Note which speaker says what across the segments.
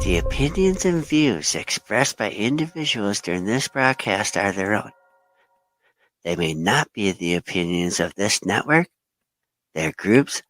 Speaker 1: The opinions and views expressed by individuals during this broadcast are their own. They may not be the opinions of this network, their groups,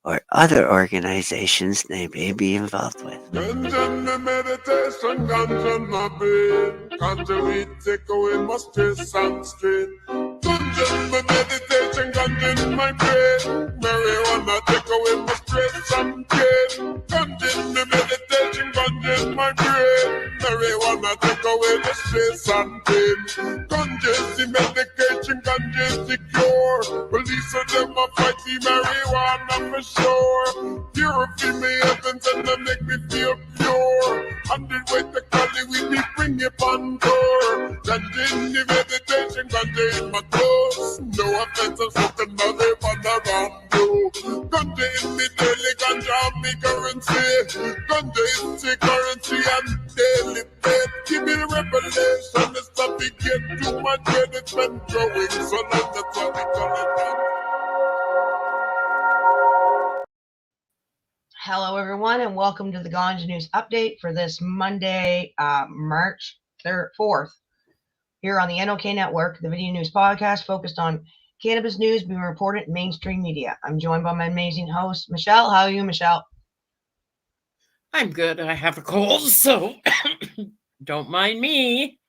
Speaker 1: or other organizations they may be involved with.
Speaker 2: Ganja my meditation, ganja my brain. Ganja we take away my stress and strain. Ganja my meditation, ganja in my brain. Marijuana take away my stress and pain. Ganja my meditation, ganja in my brain. Marijuana take away the stress and pain. Ganja is the medication, ganja is the cure. Police of them a fight the marijuana for sure. Purify me heavens and they make me feel pure. 100 way to Cali, we be bring it on tour. Ganja in the meditation, ganja in my clothes. No offense, I'm smoking another one around you. Ganja in the daily, ganja me currency. Ganja is the currency and daily pay. Give me the revelation, it's not to get too much when it's been growing. So long, that's what we call it.
Speaker 3: Hello, everyone, and welcome to the Ganja News Update for this Monday, March 4th, here on the NOK Network, the video news podcast focused on cannabis news being reported in mainstream media. I'm joined by my amazing host, Michele. How are you, Michele?
Speaker 4: I'm good. I have a cold, so don't mind me.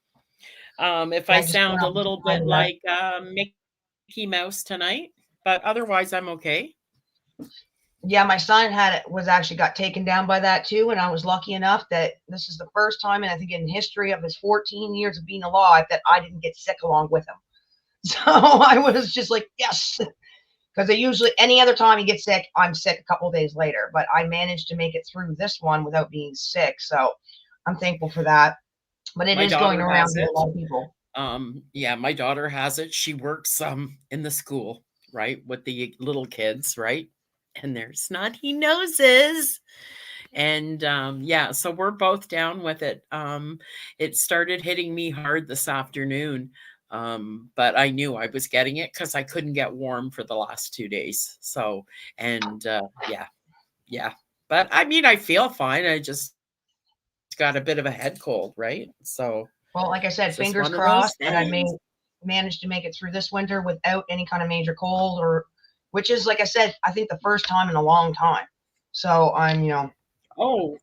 Speaker 4: If I sound a little bit like Mickey Mouse tonight, but otherwise I'm okay.
Speaker 3: Yeah, my son got taken down by that too, and I was lucky enough that this is the first time, and I think in history of his 14 years of being alive, that I didn't get sick along with him. So I was just like, yes, because any other time he gets sick, I'm sick a couple of days later, but I managed to make it through this one without being sick, so I'm thankful for that. But it is going around to a lot of people.
Speaker 4: Yeah, my daughter has it. She works in the school, right, with the little kids, right? And their snotty noses. And yeah, so we're both down with it. It started hitting me hard this afternoon, but I knew I was getting it because I couldn't get warm for the last 2 days. So, and yeah. But I mean, I feel fine. I just got a bit of a head cold, right? So,
Speaker 3: well, like I said, fingers crossed that I managed to make it through this winter without any kind of major cold, which is, like I said, I think the first time in a long time. So I'm,
Speaker 4: Oh,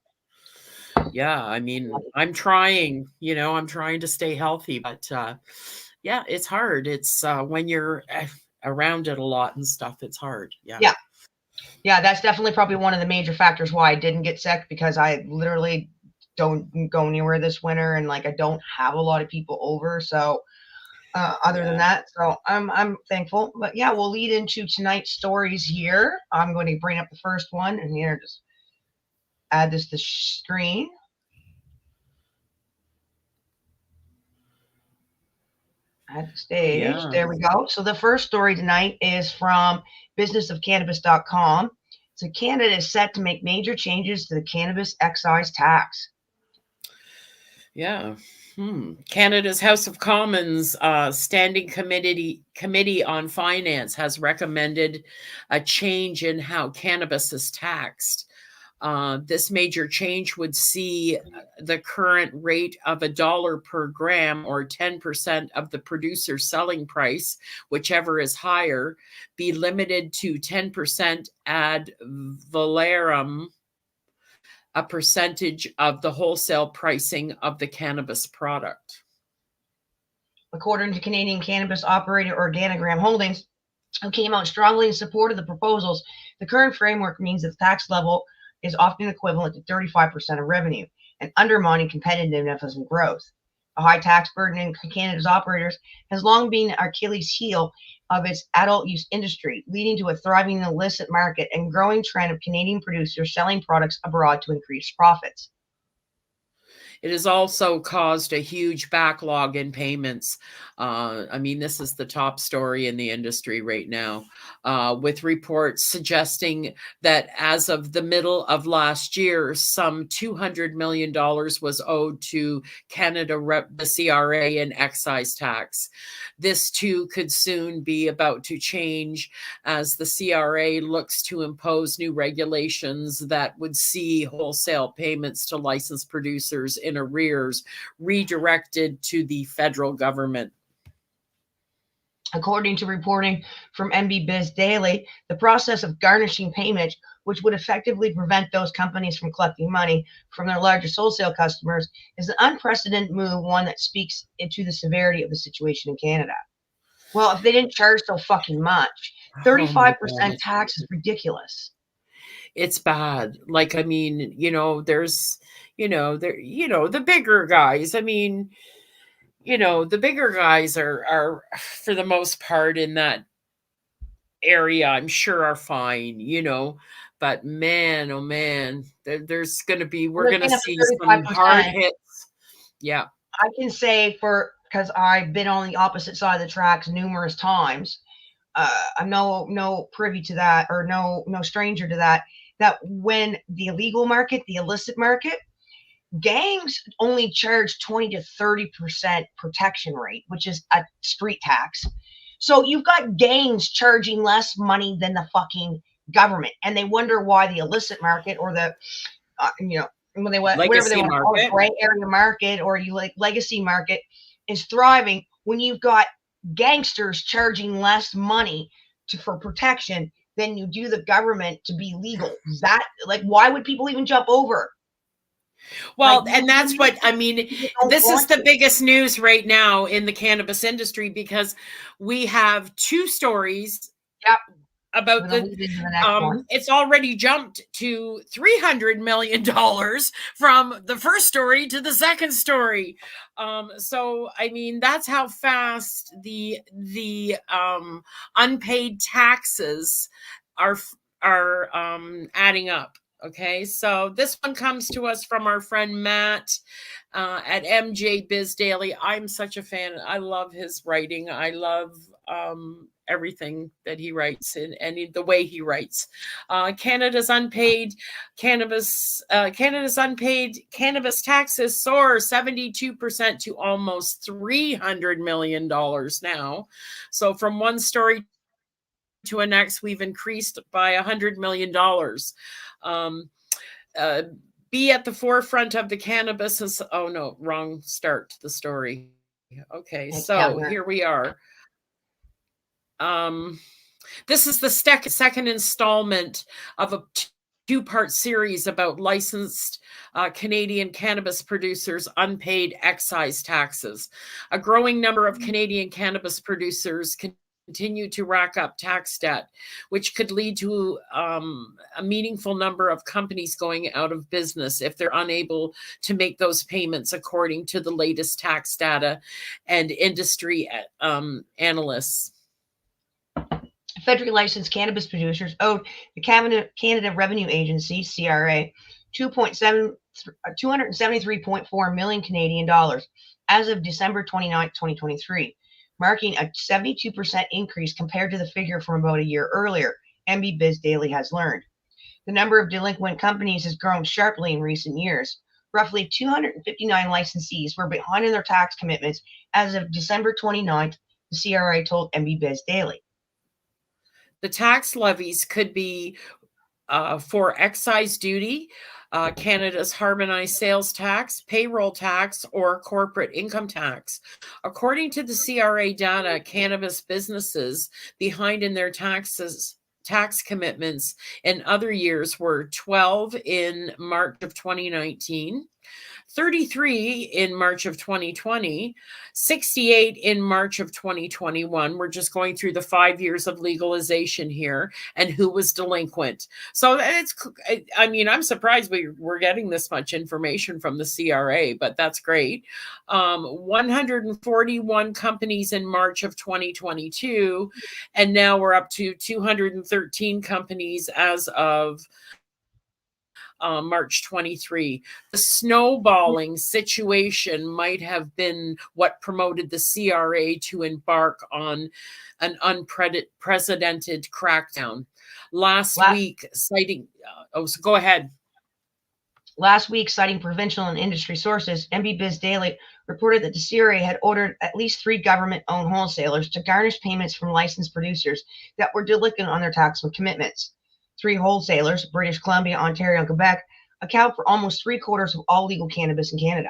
Speaker 4: yeah. I mean, I'm trying to stay healthy, but yeah, it's hard. It's when you're around it a lot and stuff, it's hard. Yeah.
Speaker 3: Yeah, that's definitely probably one of the major factors why I didn't get sick, because I literally don't go anywhere this winter, and like I don't have a lot of people over. So other than that, so I'm thankful. But yeah, we'll lead into tonight's stories here. I'm going to bring up the first one, and here, just add this to the screen. At the stage. Yeah. There we go. So the first story tonight is from businessofcannabis.com. So Canada is set to make major changes to the cannabis excise tax.
Speaker 4: Yeah. Canada's House of Commons Standing Committee on Finance has recommended a change in how cannabis is taxed. This major change would see the current rate of $1 per gram, or 10% of the producer's selling price, whichever is higher, be limited to 10% ad valorem, a percentage of the wholesale pricing of the cannabis product.
Speaker 3: According to Canadian cannabis operator Organigram Holdings, who came out strongly in support of the proposals, the current framework means that the tax level is often equivalent to 35% of revenue and undermining competitiveness and growth. A high tax burden in Canada's operators has long been an Achilles heel of its adult use industry, leading to a thriving illicit market and growing trend of Canadian producers selling products abroad to increase profits.
Speaker 4: It has also caused a huge backlog in payments. I mean, this is the top story in the industry right now, with reports suggesting that as of the middle of last year, some $200 million was owed to Canada, the CRA, and excise tax. This too could soon be about to change as the CRA looks to impose new regulations that would see wholesale payments to licensed producers in arrears redirected to the federal government.
Speaker 3: According to reporting from MB Biz Daily, the process of garnishing payment, which would effectively prevent those companies from collecting money from their largest wholesale customers, is an unprecedented move, one that speaks into the severity of the situation in Canada. Well, if they didn't charge so fucking much, 35% tax is ridiculous.
Speaker 4: It's bad. Like, I mean, there's, the bigger guys. I mean, the bigger guys are for the most part in that area, I'm sure, are fine, but man, oh man, there's going to be, we're going to see some hard hits. Yeah.
Speaker 3: I can say because I've been on the opposite side of the tracks numerous times. I'm no privy to that, or no stranger to that when the illegal market, the illicit market, gangs only charge 20 to 30% protection rate, which is a street tax. So you've got gangs charging less money than the fucking government, and they wonder why the illicit market, or the when they whatever they want to call it, gray area market, or legacy market, is thriving when you've got gangsters charging less money for protection than you do the government to be legal. That, why would people even jump over?
Speaker 4: Well, and that's what I mean. This is the biggest news right now in the cannabis industry, because we have two stories.
Speaker 3: Yep.
Speaker 4: About it's already jumped to $300 million from the first story to the second story. So I mean, that's how fast the unpaid taxes are adding up. Okay, so this one comes to us from our friend Matt at MJ Biz Daily. I'm such a fan. I love his writing. I love everything that he writes and the way he writes. Canada's unpaid cannabis taxes soar 72% to almost $300 million now. So from one story to a next, we've increased by $100 million. Be at the forefront of the cannabis is, oh no, wrong start to the story. Okay, so here we are. This is the second installment of a two-part series about licensed Canadian cannabis producers' unpaid excise taxes. A growing number of Canadian cannabis producers continue to rack up tax debt, which could lead to a meaningful number of companies going out of business if they're unable to make those payments, according to the latest tax data and industry analysts.
Speaker 3: Federally licensed cannabis producers owed the Canada Revenue Agency, CRA, $273.4 million Canadian dollars as of December 29, 2023, marking a 72% increase compared to the figure from about a year earlier, MB Biz Daily has learned. The number of delinquent companies has grown sharply in recent years. Roughly 259 licensees were behind in their tax commitments as of December 29th, the CRA told MB Biz Daily.
Speaker 4: The tax levies could be for excise duty, Canada's harmonized sales tax, payroll tax, or corporate income tax. According to the CRA data, cannabis businesses behind in their tax commitments in other years were 12 in March of 2019, 33 in March of 2020, 68 in March of 2021. We're just going through the 5 years of legalization here and who was delinquent. So I'm surprised we're getting this much information from the CRA, but that's great. 141 companies in March of 2022, and now we're up to 213 companies as of March 23. The snowballing situation might have been what promoted the CRA to embark on an unprecedented crackdown. Last week, citing, so go ahead.
Speaker 3: Last week, citing provincial and industry sources, MBBiz Daily reported that the CRA had ordered at least 3 government-owned wholesalers to garnish payments from licensed producers that were delinquent on their tax commitments. 3 wholesalers, British Columbia, Ontario, and Quebec, account for almost 3/4 of all legal cannabis in Canada.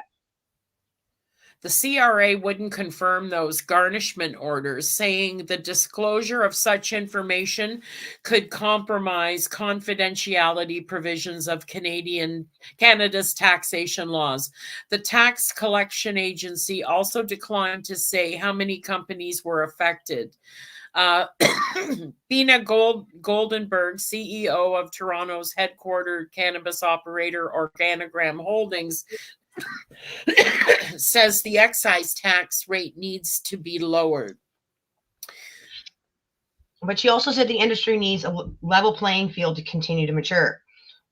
Speaker 4: The CRA wouldn't confirm those garnishment orders, saying the disclosure of such information could compromise confidentiality provisions of Canada's taxation laws. The tax collection agency also declined to say how many companies were affected. Bina Goldenberg, CEO of Toronto's headquartered cannabis operator Organogram Holdings, says the excise tax rate needs to be lowered.
Speaker 3: But she also said the industry needs a level playing field to continue to mature.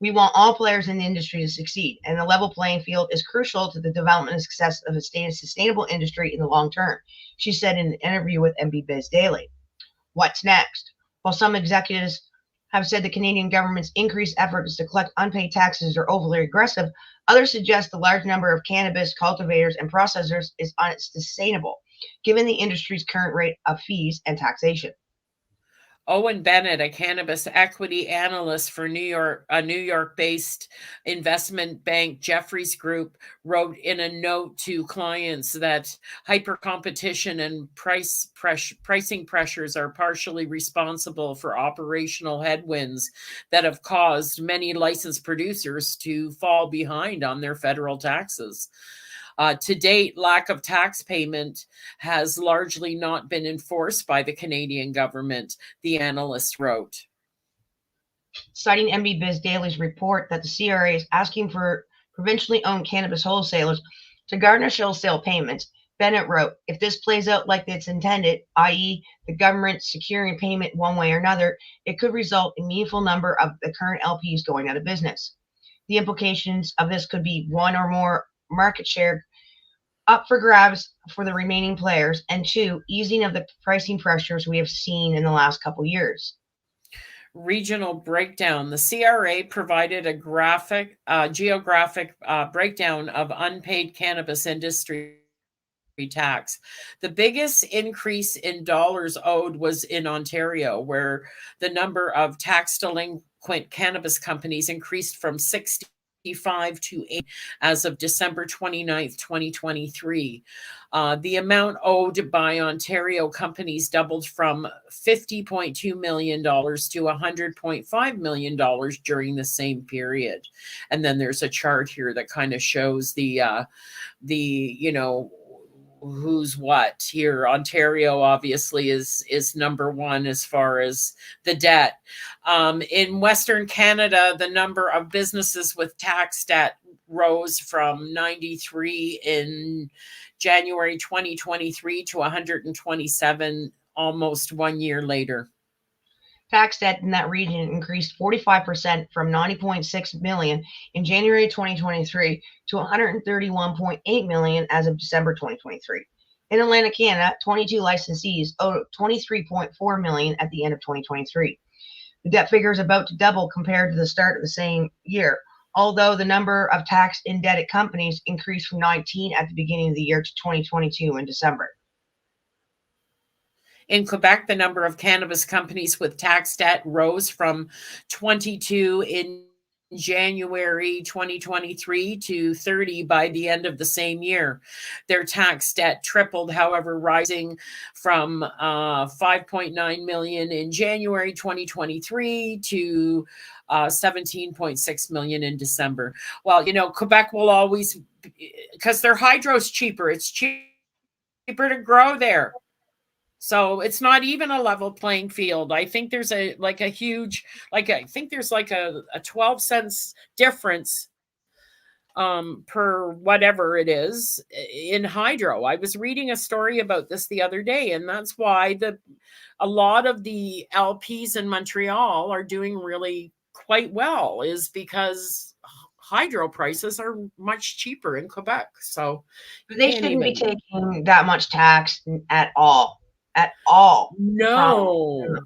Speaker 3: We want all players in the industry to succeed, and the level playing field is crucial to the development and success of a sustainable industry in the long term, she said in an interview with MBBiz Daily. What's next? While some executives have said the Canadian government's increased efforts to collect unpaid taxes are overly aggressive, others suggest the large number of cannabis cultivators and processors is unsustainable, given the industry's current rate of fees and taxation.
Speaker 4: Owen Bennett, a cannabis equity analyst for a New York-based investment bank Jefferies Group, wrote in a note to clients that hyper competition and pricing pressures are partially responsible for operational headwinds that have caused many licensed producers to fall behind on their federal taxes. To date, lack of tax payment has largely not been enforced by the Canadian government, the analyst wrote.
Speaker 3: Citing MBBiz Daily's report that the CRA is asking for provincially owned cannabis wholesalers to garnish wholesale payments, Bennett wrote, if this plays out like it's intended, i.e. the government securing payment one way or another, it could result in a meaningful number of the current LPs going out of business. The implications of this could be 1 or more market share up for grabs for the remaining players, and 2, easing of the pricing pressures we have seen in the last couple years.
Speaker 4: Regional breakdown. The CRA provided a geographic breakdown of unpaid cannabis industry tax. The biggest increase in dollars owed was in Ontario, where the number of tax delinquent cannabis companies increased from 65 to 8 as of December 29th, 2023. The amount owed by Ontario companies doubled from $50.2 million to $100.5 million during the same period. And then there's a chart here that kind of shows the who's what here. Ontario obviously is number one as far as the debt. In Western Canada, the number of businesses with tax debt rose from 93 in January 2023 to 127 almost 1 year later.
Speaker 3: Tax debt in that region increased 45% from $90.6 million in January 2023 to $131.8 million as of December 2023. In Atlantic Canada, 22 licensees owed $23.4 million at the end of 2023. The debt figure is about to double compared to the start of the same year, although the number of tax-indebted companies increased from 19 at the beginning of the year to 2022 in December.
Speaker 4: In Quebec, the number of cannabis companies with tax debt rose from 22 in January 2023 to 30 by the end of the same year. Their tax debt tripled, however, rising from $5.9 million in January 2023 to $17.6 million in December. Well, Quebec will always, because their hydro's cheaper. It's cheaper to grow there. So it's not even a level playing field. I think there's a 12 cents difference per whatever it is in hydro. I was reading a story about this the other day, and that's why a lot of the LPs in Montreal are doing really quite well, is because hydro prices are much cheaper in Quebec. So
Speaker 3: They shouldn't be taking that much tax at all. At all.
Speaker 4: No.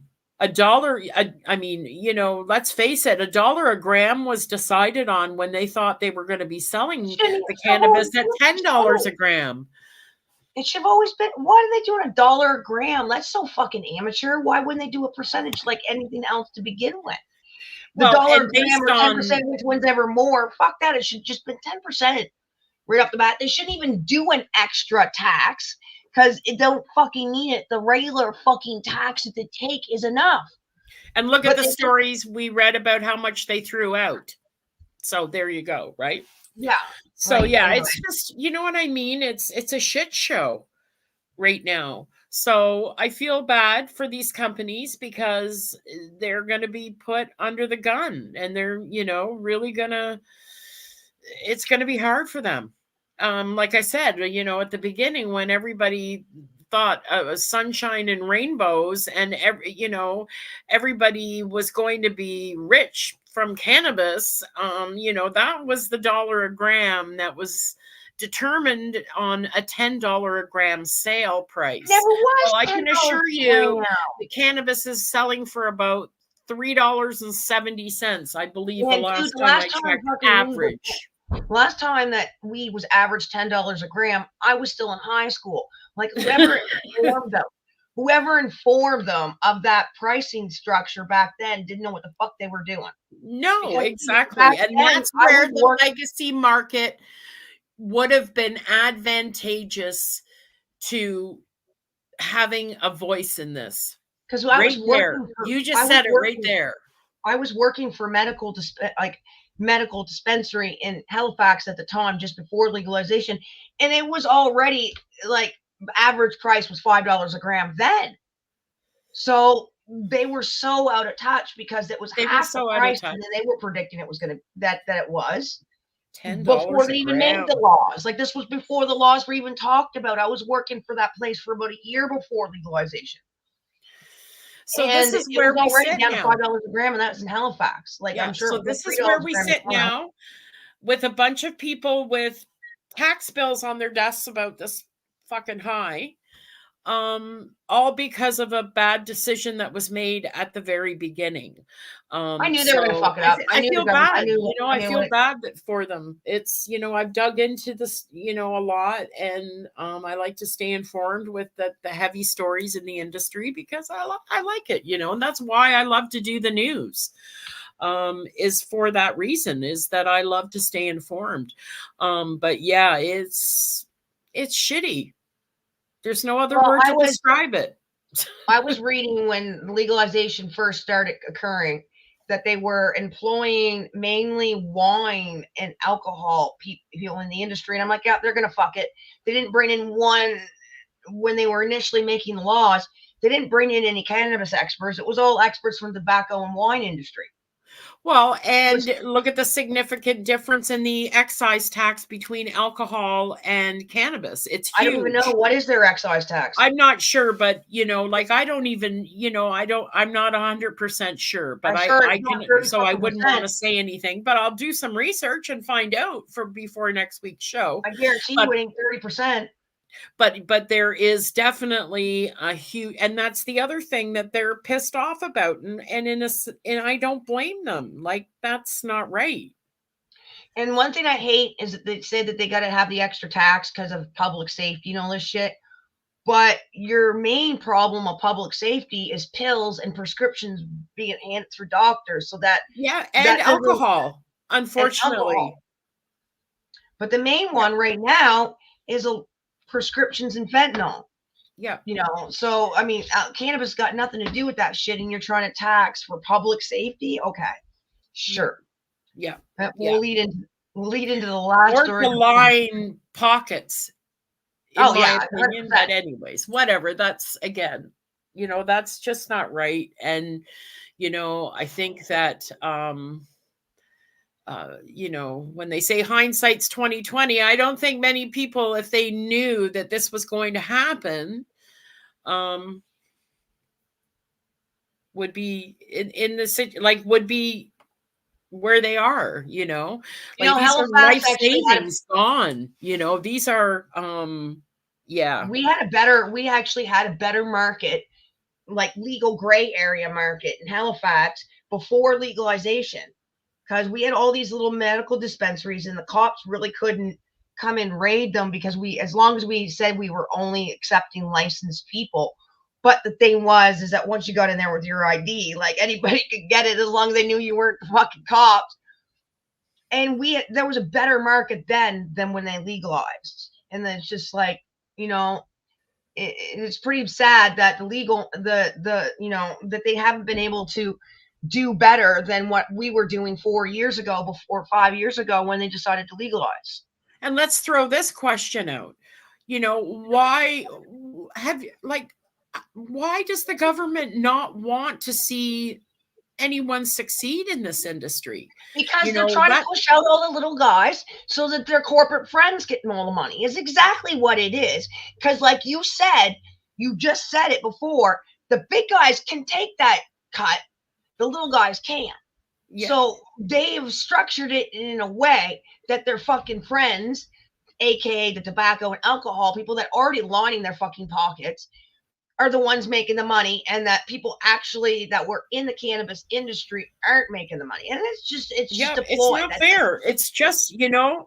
Speaker 4: $1, I mean, let's face it, $1 a gram was decided on when they thought they were going to be selling the cannabis at $10 a gram.
Speaker 3: It should have always been. Why are they doing $1 a gram? That's so fucking amateur. Why wouldn't they do a percentage like anything else to begin with? The dollar gram or 10%, which one's ever more? Fuck that. It should just been 10% right off the bat. They shouldn't even do an extra tax because it don't fucking need it. The regular fucking tax that they take is enough.
Speaker 4: And look at the stories we read about how much they threw out. So there you go, right?
Speaker 3: Yeah.
Speaker 4: So right, yeah, anyway. It's just, you know what I mean? It's a shit show right now. So I feel bad for these companies because they're going to be put under the gun and they're, really it's going to be hard for them. Like I said, at the beginning when everybody thought sunshine and rainbows and everybody was going to be rich from cannabis, that was the $1 a gram that was determined on a $10 a gram sale price.
Speaker 3: Never was.
Speaker 4: Well, I can assure you the cannabis is selling for about $3.70, I believe, the last time I checked, average.
Speaker 3: Last time that weed was average $10 a gram, I was still in high school. Like whoever informed them of that pricing structure back then didn't know what the fuck they were doing.
Speaker 4: No, because exactly. And that's where the legacy market would have been advantageous to having a voice in this.
Speaker 3: Because I was working
Speaker 4: you just said it right there.
Speaker 3: I was working for medical dispensary in Halifax at the time, just before legalization, and it was already like average price was $5 a gram then. So they were so out of touch because it was half the price and they were predicting it was going to that it was
Speaker 4: $10
Speaker 3: before they even made the laws. Like this was before the laws were even talked about. I was working for that place for about a year before legalization.
Speaker 4: So this is where we sit now.
Speaker 3: $5 a gram, and that's in Halifax. Like I'm sure.
Speaker 4: So this is where we sit now, with a bunch of people with tax bills on their desks about this fucking high, all because of a bad decision that was made at the very beginning.
Speaker 3: I knew they were going to fuck it up.
Speaker 4: I feel bad. I feel bad for them. It's, I've dug into this, a lot, and I like to stay informed with the heavy stories in the industry because I like it, and that's why I love to do the news. Is for that reason, is that I love to stay informed. But yeah, it's shitty. There's no other word to describe it.
Speaker 3: I was reading when legalization first started occurring that they were employing mainly wine and alcohol people in the industry. And I'm like, yeah, they're going to fuck it. They didn't bring in one when they were initially making the laws. They didn't bring in any cannabis experts. It was all experts from the tobacco and wine industry.
Speaker 4: Well, and look at the significant difference in the excise tax between alcohol and cannabis. It's huge.
Speaker 3: I don't even know. What is their excise tax?
Speaker 4: I'm not sure, but I don't even, I'm not 100% sure, but I can, so I wouldn't want to say anything, but I'll do some research and find out before next week's show.
Speaker 3: I guarantee you it ain't 30%.
Speaker 4: But there is definitely a huge, and that's the other thing that they're pissed off about, and I don't blame them. Like, that's not right.
Speaker 3: And one thing I hate is that they say that they got to have the extra tax because of public safety and all this shit. But your main problem of public safety is pills and prescriptions being handed through doctors. So that
Speaker 4: alcohol, unfortunately.
Speaker 3: But the main one right now is prescriptions and fentanyl.
Speaker 4: Yeah.
Speaker 3: So I mean, cannabis got nothing to do with that shit, and you're trying to tax for public safety. Okay, sure.
Speaker 4: Yeah.
Speaker 3: We'll lead into the last
Speaker 4: or
Speaker 3: story.
Speaker 4: To line pockets. In my opinion, 100%. But anyways, whatever. That's again, that's just not right. And I think that when they say hindsight's 2020, I don't think many people, if they knew that this was going to happen, would be would be where they are, you know,
Speaker 3: You
Speaker 4: like
Speaker 3: know,
Speaker 4: these are
Speaker 3: Halifax
Speaker 4: life
Speaker 3: actually had
Speaker 4: savings gone, you know, these are, yeah.
Speaker 3: we actually had a better market, like legal gray area market in Halifax before legalization, because we had all these little medical dispensaries and the cops really couldn't come and raid them because as long as we said we were only accepting licensed people. But the thing is that once you got in there with your ID, like anybody could get it as long as they knew you weren't the fucking cops. And there was a better market then than when they legalized. And then it's just like, you know, it's pretty sad that that they haven't been able to do better than what we were doing 4 years ago, before 5 years ago, when they decided to legalize.
Speaker 4: And let's throw this question out. You know, why does the government not want to see anyone succeed in this industry?
Speaker 3: Because
Speaker 4: You
Speaker 3: they're
Speaker 4: know,
Speaker 3: trying to
Speaker 4: that
Speaker 3: push out all the little guys so that their corporate friends getting all the money is exactly what it is. Because like you just said it before, the big guys can take that cut, the little guys can't.
Speaker 4: yeah.
Speaker 3: So they've structured it in a way that their fucking friends, aka the tobacco and alcohol people that are already lining their fucking pockets, are the ones making the money, and that people actually that were in the cannabis industry aren't making the money. And it's just
Speaker 4: Yeah,
Speaker 3: a
Speaker 4: it's
Speaker 3: ploy.
Speaker 4: not fair. It's just, you know,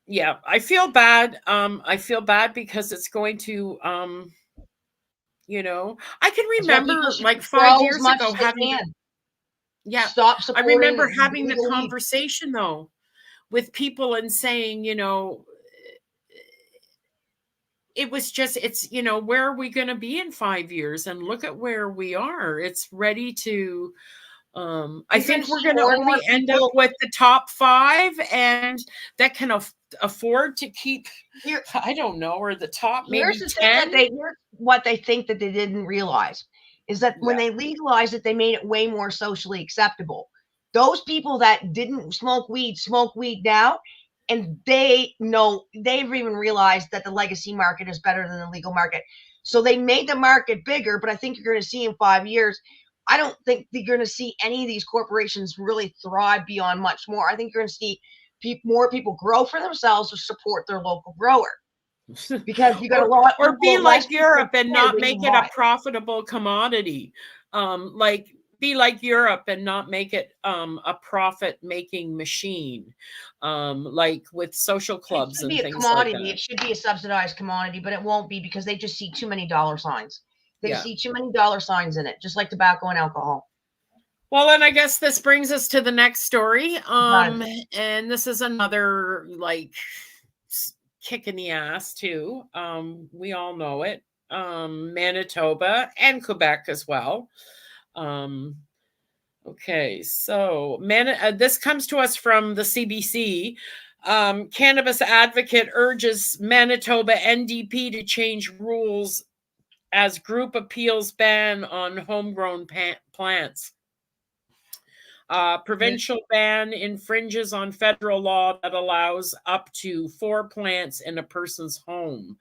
Speaker 4: yeah, I feel bad. I feel bad because it's going to, you know, I can
Speaker 3: That's why people
Speaker 4: remember
Speaker 3: should
Speaker 4: like 5
Speaker 3: grow as
Speaker 4: years
Speaker 3: much
Speaker 4: ago
Speaker 3: as they
Speaker 4: having,
Speaker 3: can.
Speaker 4: yeah,
Speaker 3: Stop
Speaker 4: I
Speaker 3: supporting
Speaker 4: remember having the
Speaker 3: legal weed.
Speaker 4: conversation though with people and saying, you know, it was just, it's, you know, where are we going to be in 5 years? And look at where we are. It's ready to, I
Speaker 3: You're going
Speaker 4: think
Speaker 3: to
Speaker 4: we're
Speaker 3: see
Speaker 4: going to
Speaker 3: more and more
Speaker 4: only end up
Speaker 3: people.
Speaker 4: with the top 5, and that can afford to keep,
Speaker 3: Here,
Speaker 4: I don't know, or the top
Speaker 3: here's
Speaker 4: maybe
Speaker 3: the thing
Speaker 4: 10.
Speaker 3: here's what they think that they didn't realize is that when
Speaker 4: Yeah.
Speaker 3: they legalized it, they made it way more socially acceptable. Those people that didn't smoke weed now, and they've even realized that the legacy market is better than the legal market. So they made the market bigger, but I think you're going to see in 5 years, I don't think you're going to see any of these corporations really thrive beyond much more. I think you're going to see more people grow for themselves or support their local grower, because you got a lot of
Speaker 4: Or be
Speaker 3: people, less
Speaker 4: like
Speaker 3: people
Speaker 4: Europe and
Speaker 3: care
Speaker 4: not
Speaker 3: when you
Speaker 4: make it a
Speaker 3: buy it.
Speaker 4: profitable commodity. Like be like Europe and not make it a profit making machine. Like with social
Speaker 3: It
Speaker 4: clubs
Speaker 3: should
Speaker 4: and
Speaker 3: be a
Speaker 4: things like
Speaker 3: commodity.
Speaker 4: that.
Speaker 3: It should be a subsidized commodity, but it won't be because they just see too many dollar signs. They
Speaker 4: Yeah.
Speaker 3: see too many dollar signs in it, just like tobacco and alcohol.
Speaker 4: Well, and I guess this brings us to the next story.
Speaker 3: But
Speaker 4: And this is another like kick in the ass too. We all know it. Manitoba and Quebec as well. Um, okay, so this comes to us from the CBC. Cannabis advocate urges Manitoba NDP to change rules as group appeals ban on homegrown plants. Provincial ban infringes on federal law that allows up to 4 plants in a person's home.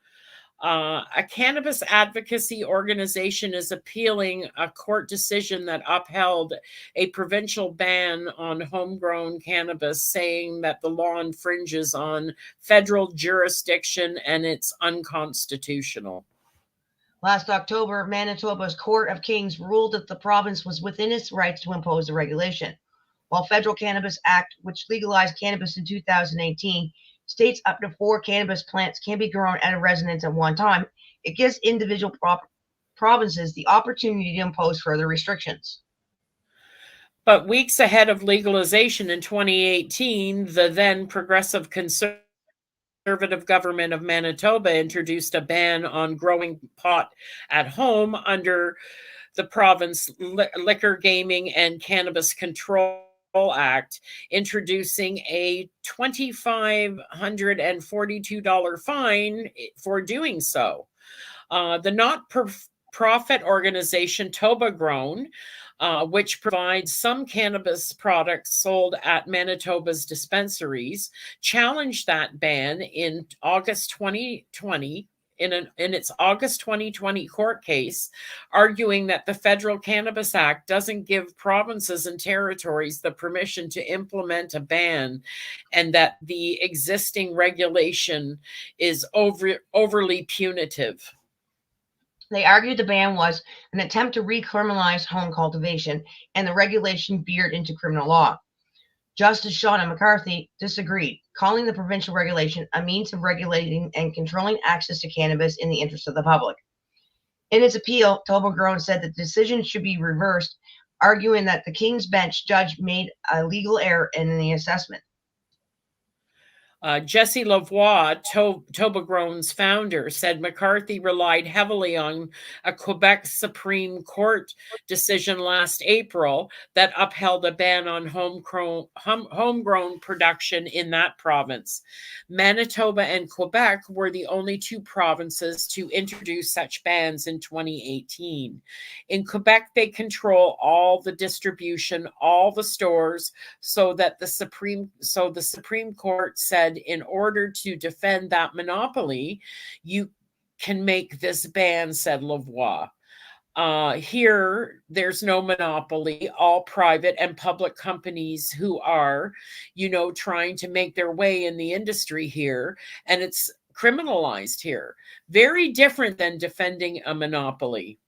Speaker 4: A cannabis advocacy organization is appealing a court decision that upheld a provincial ban on homegrown cannabis, saying that the law infringes on federal jurisdiction and it's unconstitutional.
Speaker 3: last October, Manitoba's Court of Kings ruled that the province was within its rights to impose the regulation. While Federal Cannabis Act, which legalized cannabis in 2018, states up to 4 cannabis plants can be grown at a residence at one time, it gives individual provinces the opportunity to impose further restrictions.
Speaker 4: But weeks ahead of legalization in 2018, the then progressive conservative government of Manitoba introduced a ban on growing pot at home under the province Liquor, Gaming, and Cannabis Control Act, introducing a $2,542 fine for doing so. The not-for-profit organization Toba Grown, which provides some cannabis products sold at Manitoba's dispensaries, challenged that ban in August 2020 in its August 2020 court case, arguing that the Federal Cannabis Act doesn't give provinces and territories the permission to implement a ban, and that the existing regulation is overly punitive.
Speaker 3: They argued the ban was an attempt to recriminalize home cultivation, and the regulation veered into criminal law. Justice Shauna McCarthy disagreed, calling the provincial regulation a means of regulating and controlling access to cannabis in the interest of the public. In its appeal, Toblerone said the decision should be reversed, arguing that the King's Bench judge made a legal error in the assessment.
Speaker 4: Jesse Lavoie, Toblerone's founder, said McCarthy relied heavily on a Quebec Supreme Court decision last April that upheld a ban on homegrown production in that province. Manitoba and Quebec were the only two provinces to introduce such bans in 2018. In Quebec, they control all the distribution, all the stores, so the Supreme Court said in order to defend that monopoly, you can make this ban, said Lavoie. Here, there's no monopoly, all private and public companies who are, trying to make their way in the industry here, and it's criminalized here. Very different than defending a monopoly.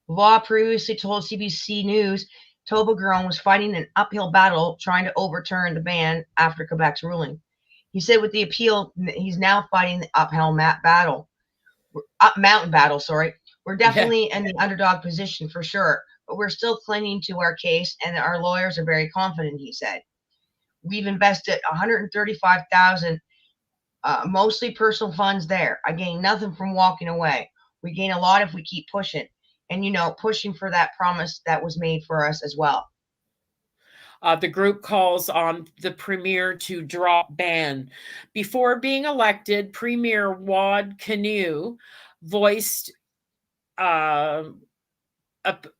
Speaker 3: Lavoie previously told CBC News Toblerone was fighting an uphill battle trying to overturn the ban after Quebec's ruling. He said with the appeal, he's now fighting the mountain battle. We're definitely in the underdog position for sure, but we're still clinging to our case, and our lawyers are very confident, he said. We've invested $135,000, mostly personal funds there. I gain nothing from walking away. We gain a lot if we keep pushing, and pushing for that promise that was made for us as well.
Speaker 4: The group calls on the premier to drop ban. Before being elected, Premier Wad Kinew voiced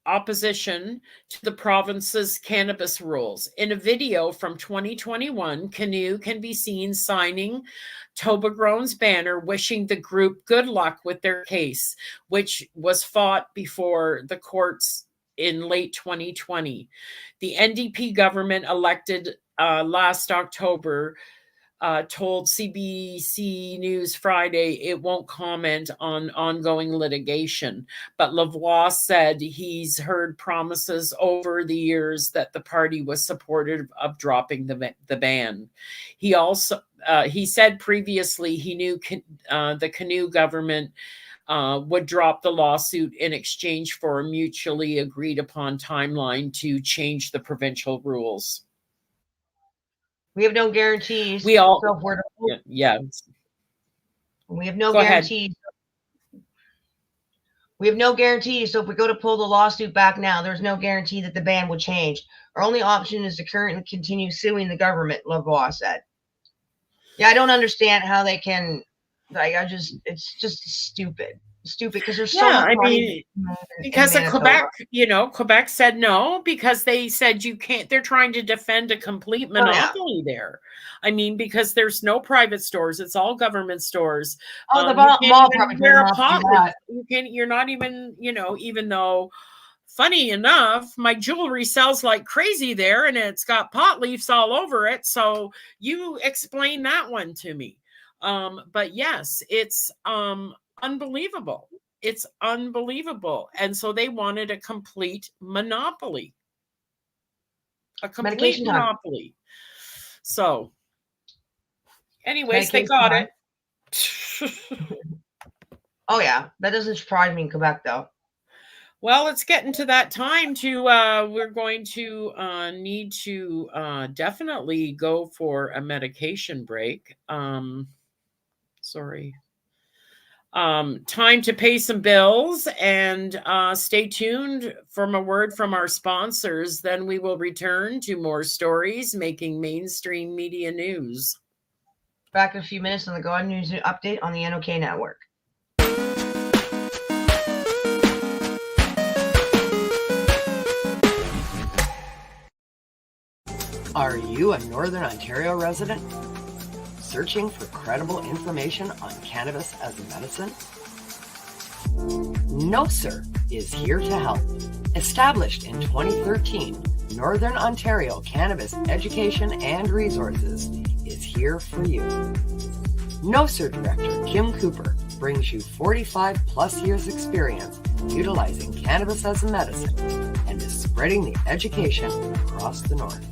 Speaker 4: opposition to the province's cannabis rules. In a video from 2021, Kinew can be seen signing Toblerone's banner, wishing the group good luck with their case, which was fought before the courts in late 2020. The NDP government elected last October told CBC News Friday it won't comment on ongoing litigation. But Lavoie said he's heard promises over the years that the party was supportive of dropping the ban. He also he said previously he knew the Kinew government would drop the lawsuit in exchange for a mutually agreed upon timeline to change the provincial rules.
Speaker 3: We have no guarantees.
Speaker 4: We all,
Speaker 3: yeah. We have no guarantees. We have no guarantees. So if we go to pull the lawsuit back now, there's no guarantee that the ban will change. Our only option is to currently continue suing the government, Lavoie said. Yeah, I don't understand how they can. It's just stupid because there's so much money.
Speaker 4: Because of Quebec, Quebec said no because they said you can't. They're trying to defend a complete monopoly there. I mean, because there's no private stores; it's all government stores.
Speaker 3: The mall probably
Speaker 4: You're not even, even though. Funny enough, my jewelry sells like crazy there, and it's got pot leaves all over it. So you explain that one to me. But yes, it's unbelievable. It's unbelievable. And so they wanted a complete monopoly. A complete monopoly. So anyways, they got it.
Speaker 3: Oh yeah. That doesn't surprise me in Quebec though.
Speaker 4: Well, it's getting to that time to we're going to need to definitely go for a medication break. Sorry. Time to pay some bills, and stay tuned from a word from our sponsors. Then we will return to more stories making mainstream media news.
Speaker 3: Back in a few minutes on the God News Update on the NOK Network.
Speaker 5: Are you a Northern Ontario resident? Searching for credible information on cannabis as a medicine? No Sir is here to help. Established in 2013, Northern Ontario Cannabis Education and Resources is here for you. No Sir Director Kim Cooper brings you 45 plus years experience utilizing cannabis as a medicine and is spreading the education across the North.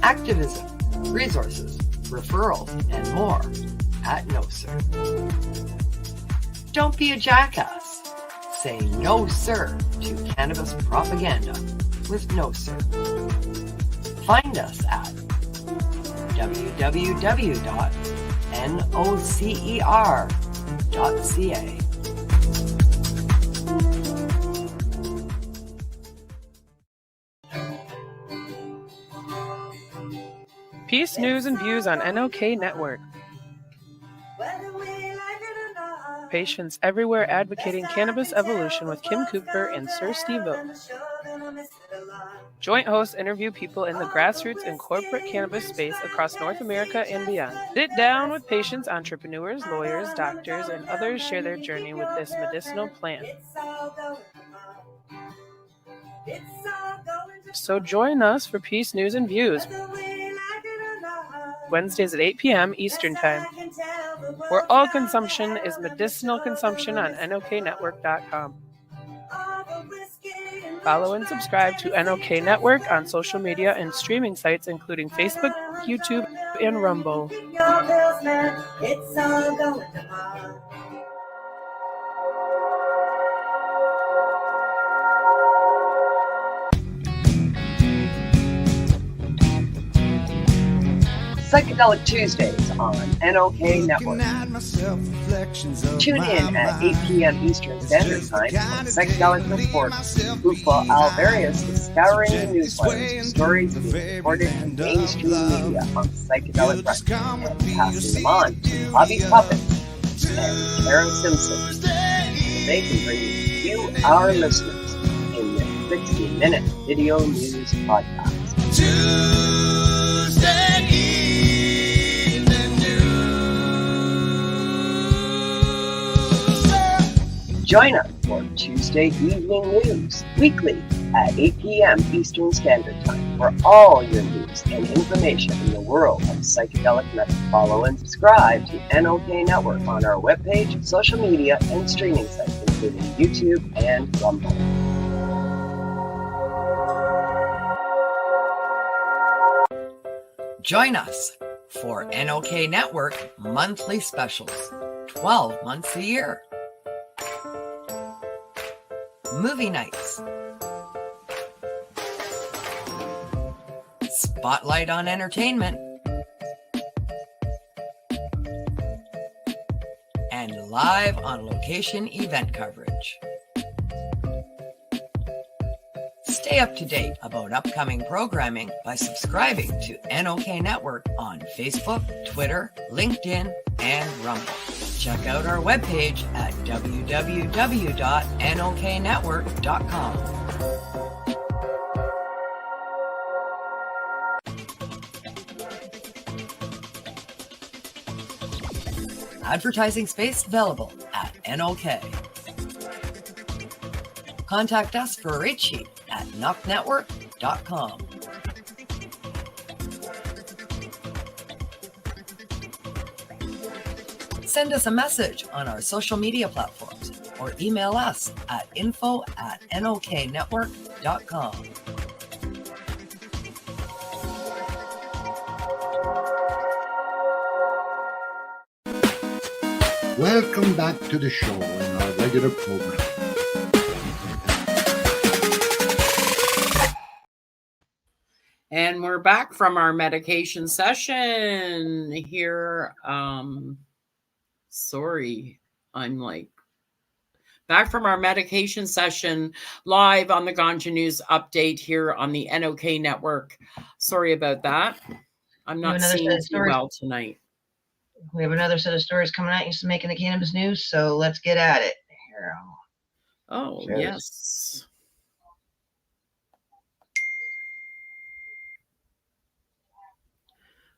Speaker 5: Activism, resources, referrals, and more at No Sir. Don't be a jackass. Say no sir to cannabis propaganda with No Sir. Find us at www.nocer.ca.
Speaker 6: Peace, news, and views on NOK Network. Patients everywhere advocating cannabis evolution with Kim Cooper and Sir Steve-O. Joint hosts interview people in the grassroots and corporate cannabis space across North America and beyond. Sit down with patients, entrepreneurs, lawyers, doctors, and others share their journey with this medicinal plant. So join us for Peace, News, and Views. Wednesdays at 8 p.m. Eastern Time, where all consumption is medicinal consumption on NOKnetwork.com. Follow and subscribe to NOK Network on social media and streaming sites including Facebook, YouTube, and Rumble.
Speaker 5: Psychedelic Tuesdays on NOK Network. Tune in at 8 p.m. Eastern Standard Time on Psychedelic Reports. Ufa Alvarius is scouring the newsletters for stories being reported in mainstream media on psychedelic rights and passing them on to Hobby Puppets and Karen Simpson so they can bring you, our listeners, in their 60-minute video news podcast. Join us for Tuesday Evening News, weekly at 8 p.m. Eastern Standard Time for all your news and information in the world of psychedelic medicine. Follow and subscribe to NOK Network on our webpage, social media, and streaming sites, including YouTube and Rumble. Join us for NOK Network monthly specials, 12 months a year. Movie nights, spotlight on entertainment, and live on location event coverage. Stay up to date about upcoming programming by subscribing to NOK Network on Facebook, Twitter, LinkedIn, and Rumble. Check out our webpage at www.nokknetwork.com. Advertising space available at NOK. Contact us for a rate sheet at nokknetwork.com. Send us a message on our social media platforms or email us at info@nokknetwork.com.
Speaker 7: Welcome back to the show in our regular program.
Speaker 4: And we're back from our medication session here. Sorry, I'm like back from our medication session live on the Ganja News update here on the NOK Network. Sorry about that. I'm not seeing too well tonight.
Speaker 3: We have another set of stories coming out. You're making the cannabis news, so let's get at it. Here.
Speaker 4: Oh,
Speaker 3: Cheers.
Speaker 4: Yes.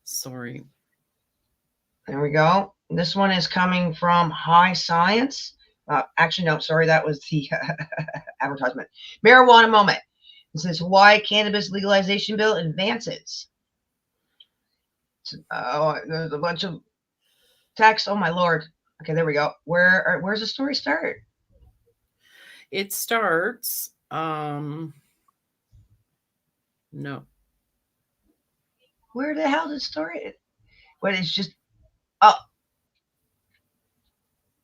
Speaker 4: Sorry.
Speaker 3: There we go. This one is coming from High Science. Actually, no, sorry, that was the advertisement. Marijuana Moment. It says, why cannabis legalization bill advances. There's a bunch of text. Oh, my Lord. Okay, there we go. Where's the story start?
Speaker 4: It starts, no.
Speaker 3: Where the hell did it start? But it's just, oh.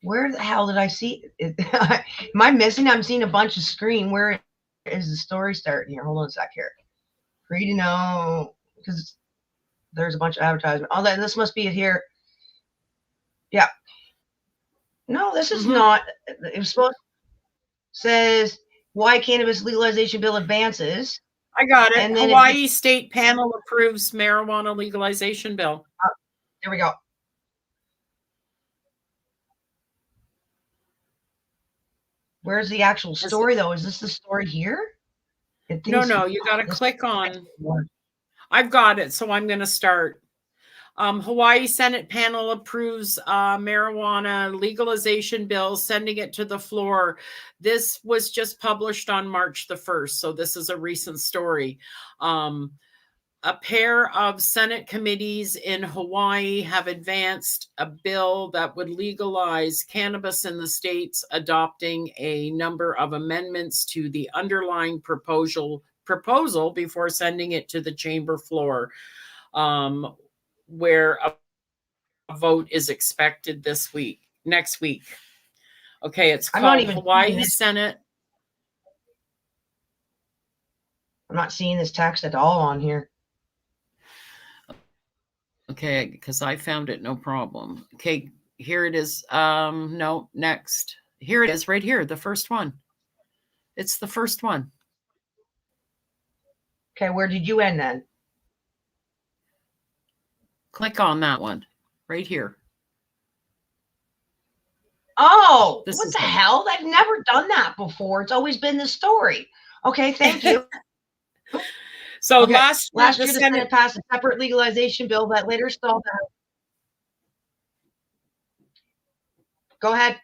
Speaker 3: Where the hell did I see it? Am I missing? I'm seeing a bunch of screen. Where is the story starting here? Hold on a sec here. Free to know, because there's a bunch of advertisement. Oh, this must be it here. Yeah. No, this is not. It was supposed says why cannabis legalization bill advances.
Speaker 4: I got it.
Speaker 3: And then
Speaker 4: Hawaii State Panel approves marijuana legalization bill.
Speaker 3: There we go. Where's the actual story, though? Is this the story here?
Speaker 4: No, you got to click on. I've got it, so I'm going to start. Hawaii Senate panel approves marijuana legalization bill, sending it to the floor. This was just published on March the 1st, so this is a recent story. A pair of Senate committees in Hawaii have advanced a bill that would legalize cannabis in the states, adopting a number of amendments to the underlying proposal before sending it to the chamber floor, where a vote is expected next week. Okay, it's called Hawaii Senate.
Speaker 3: I'm not seeing this text at all on here.
Speaker 4: Okay, because I found it no problem. Okay, here it is. No, next. Here it is, right here, the first one. It's the first one.
Speaker 3: Okay, where did you end then?
Speaker 4: Click on that one, right here.
Speaker 3: Oh, what the hell? I've never done that before. It's always been the story. Okay, thank you.
Speaker 4: So
Speaker 3: okay.
Speaker 4: last
Speaker 3: year, the Senate passed a separate legalization bill that later stalled out. Go ahead.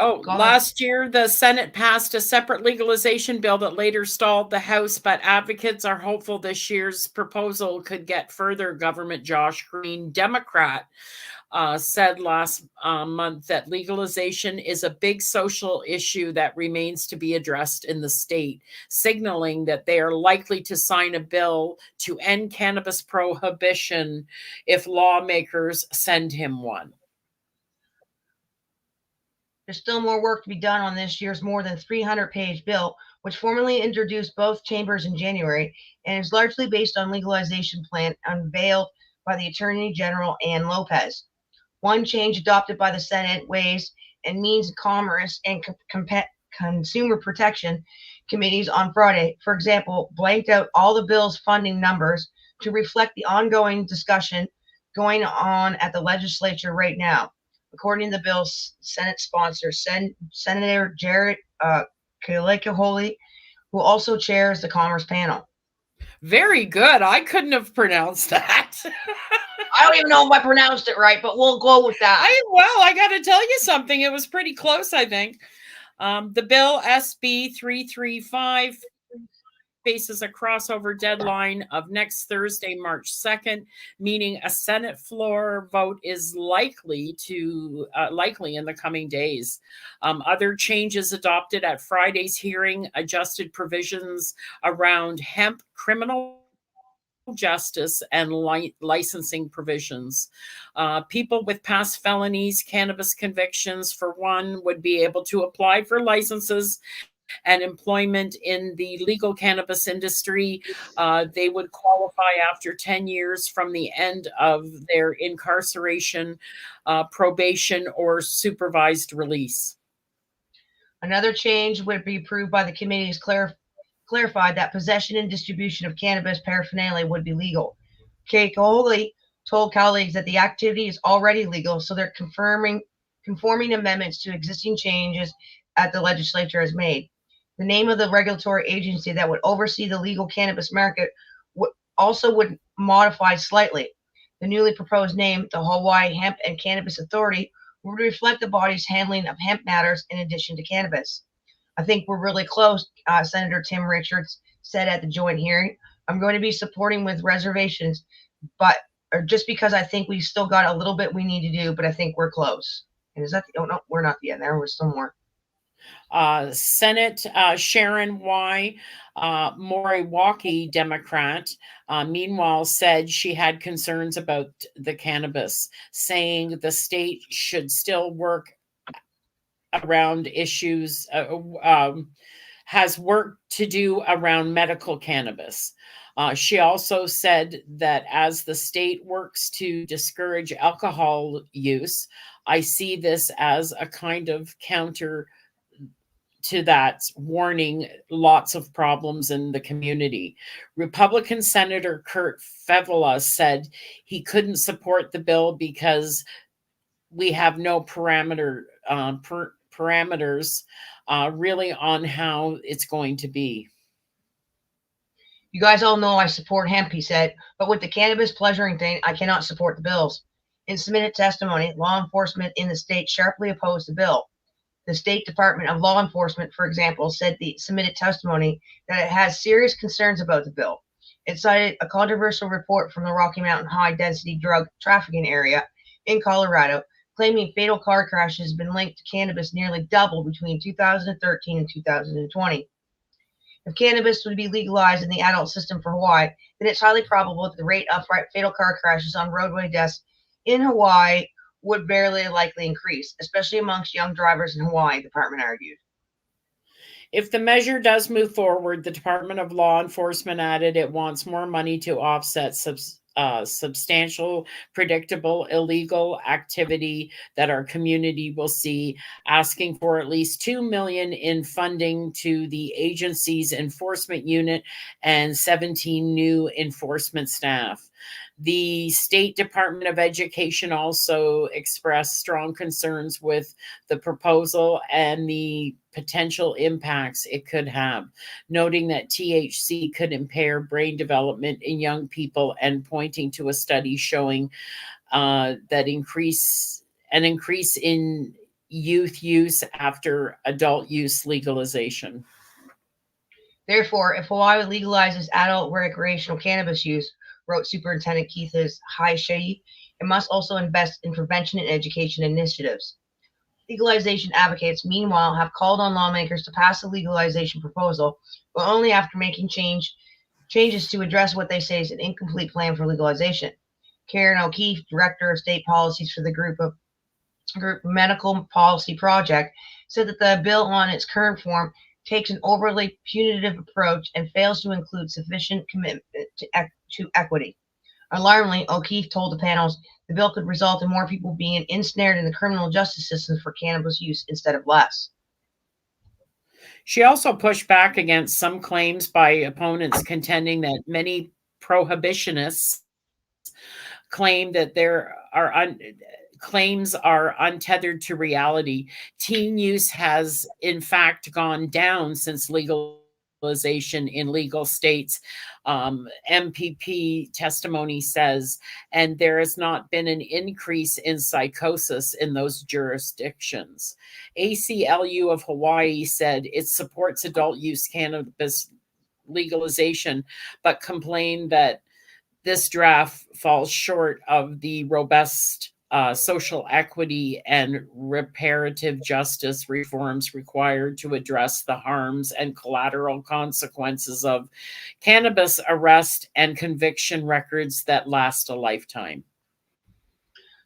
Speaker 4: Last year, the Senate passed a separate legalization bill that later stalled the House, but advocates are hopeful this year's proposal could get further. Government Josh Green, Democrat, said last month that legalization is a big social issue that remains to be addressed in the state, signaling that they are likely to sign a bill to end cannabis prohibition if lawmakers send him one.
Speaker 3: There's still more work to be done on this year's more than 300-page bill, which formally introduced both chambers in January and is largely based on legalization plan unveiled by the Attorney General Ann Lopez. One change adopted by the Senate Ways and Means Commerce and Consumer Protection committees on Friday, for example, blanked out all the bill's funding numbers to reflect the ongoing discussion going on at the legislature right now. According to the bill's Senate sponsor, Senator Jared Kulikaholi, who also chairs the Commerce panel.
Speaker 4: Very good. I couldn't have pronounced that.
Speaker 3: I don't even know if I pronounced it right, but we'll go with that.
Speaker 4: I got to tell you something. It was pretty close, I think. The bill SB 335 faces a crossover deadline of next Thursday, March 2nd, meaning a Senate floor vote is likely in the coming days. Other changes adopted at Friday's hearing adjusted provisions around hemp criminal justice and licensing provisions. People with past felonies, cannabis convictions, for one, would be able to apply for licenses and employment in the legal cannabis industry. They would qualify after 10 years from the end of their incarceration, probation, or supervised release.
Speaker 3: Another change would be approved by the committees clarified that possession and distribution of cannabis paraphernalia would be legal. Kulikaholi told colleagues that the activity is already legal, so they're conforming amendments to existing changes at the legislature has made. The name of the regulatory agency that would oversee the legal cannabis market would modify slightly. The newly proposed name, the Hawaii Hemp and Cannabis Authority, would reflect the body's handling of hemp matters in addition to cannabis. I think we're really close, Senator Tim Richards said at the joint hearing. I'm going to be supporting with reservations, but just because I think we still got a little bit we need to do, but I think we're close. And is that the, oh no, we're not the end there. We're still more.
Speaker 4: Senate Sharon Y. Moriwaki, Democrat, meanwhile said she had concerns about the cannabis, saying the state should still work around issues, has work to do around medical cannabis. She also said that as the state works to discourage alcohol use, I see this as a kind of counter to that, warning lots of problems in the community. Republican Senator Kurt Fevela said he couldn't support the bill because we have no parameters really on how it's going to be.
Speaker 3: You guys all know I support hemp, he said, but with the cannabis pleasuring thing, I cannot support the bills. In submitted testimony, law enforcement in the state sharply opposed the bill. The State Department of Law Enforcement, for example, said the submitted testimony that it has serious concerns about the bill. It cited a controversial report from the Rocky Mountain high-density drug trafficking area in Colorado, claiming fatal car crashes have been linked to cannabis nearly double between 2013 and 2020. If cannabis would be legalized in the adult system for Hawaii, then it's highly probable that the rate of fatal car crashes on roadway deaths in Hawaii would barely likely increase, especially amongst young drivers in Hawaii, the department argued.
Speaker 4: If the measure does move forward, the Department of Law Enforcement added it wants more money to offset substantial, predictable, illegal activity that our community will see, asking for at least $2 million in funding to the agency's enforcement unit and 17 new enforcement staff. The State Department of Education also expressed strong concerns with the proposal and the potential impacts it could have, noting that THC could impair brain development in young people and pointing to a study showing that an increase in youth use after adult use legalization.
Speaker 3: Therefore, if Hawaii legalizes adult recreational cannabis use, wrote Superintendent Keith's Haishei, it must also invest in prevention and education initiatives. Legalization advocates, meanwhile, have called on lawmakers to pass a legalization proposal, but only after making changes to address what they say is an incomplete plan for legalization. Karen O'Keefe, Director of State Policies for the Group Medical Policy Project, said that the bill on its current form takes an overly punitive approach and fails to include sufficient commitment to equity. Alarmingly, O'Keefe told the panels the bill could result in more people being ensnared in the criminal justice system for cannabis use instead of less.
Speaker 4: She also pushed back against some claims by opponents contending that many prohibitionists claim that claims are untethered to reality. Teen use has, in fact, gone down since legalization in legal states, MPP testimony says, and there has not been an increase in psychosis in those jurisdictions. ACLU of Hawaii said it supports adult use cannabis legalization, but complained that this draft falls short of the robust social equity and reparative justice reforms required to address the harms and collateral consequences of cannabis arrest and conviction records that last a lifetime.